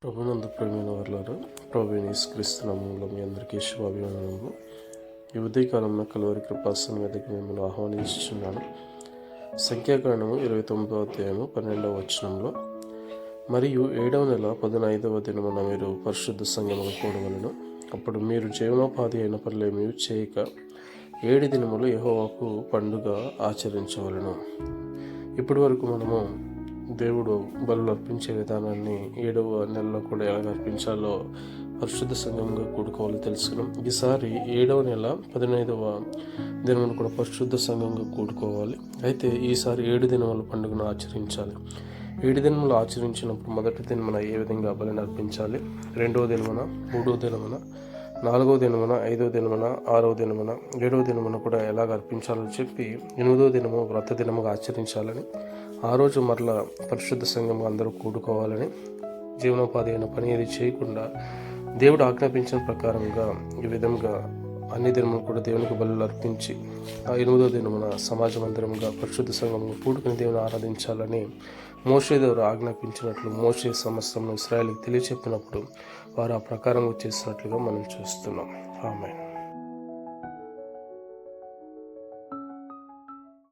ప్రభునందు ప్రేమైన వారులారా, ప్రభువైన యేసుక్రీస్తు నామములో మీ అందరికీ శుభాభివందనములు. ఈ ఉదయకాలంలో కలువరి కృపాసనం మీదకి మిమ్మల్ని ఆహ్వానిస్తున్నాను. సంఖ్యాకాండము 29వ అధ్యాయము 12వ వచనంలో, మరియు 7వ నెల 15వ దినమున మీరు పరిశుద్ధ సంఘముగా కూడవలెను. అప్పుడు మీరు జీవనోపాధి అయిన పనులేమీ చేయక 7 దినములు యెహోవాకు పండుగ ఆచరించవలెను. ఇప్పటి వరకు మనము దేవుడు బలులు అర్పించే విధానాన్ని 7వ నెలలో కూడా ఎలా అర్పించాలో పరిశుద్ధ సంఘంగా కూడుకోవాలో తెలుసుకున్నాం. ఈసారి 7వ నెల 15వ దినమును కూడా పరిశుద్ధ సంఘంగా కూడుకోవాలి. అయితే ఈసారి 7 దినముల పండుగను ఆచరించాలి. 7 దినములు ఆచరించినప్పుడు మొదటి దినమున ఏ విధంగా బలిని అర్పించాలి, 2వ దినమున, 3వ దినమున, 4వ దినమున, 5వ దినమున, 6వ దినమున, 7వ దినమున కూడా ఎలాగ అర్పించాలో చెప్పి 8వ దినము వ్రత దినముగా ఆచరించాలని, ఆ రోజు మరలా పరిశుద్ధ సంఘంగా అందరూ కూడుకోవాలని, జీవనోపాధి అయిన పని ఏది చేయకుండా దేవుడు ఆజ్ఞాపించిన ప్రకారంగా ఈ విధంగా అన్ని దినములు కూడా దేవునికి బలులు అర్పించి ఆ 8వ దినమున సమాజ మందిరంగా పరిశుద్ధ సంఘంగా కూడుకుని దేవుని ఆరాధించాలని మోషే దేవుడు ఆజ్ఞాపించినట్లు మోషే సమస్తము ఇశ్రాయేలుకి తెలియచెప్పినప్పుడు వారు ఆ ప్రకారంగా చేసినట్లుగా మనం చూస్తున్నాం. ఆమేన్.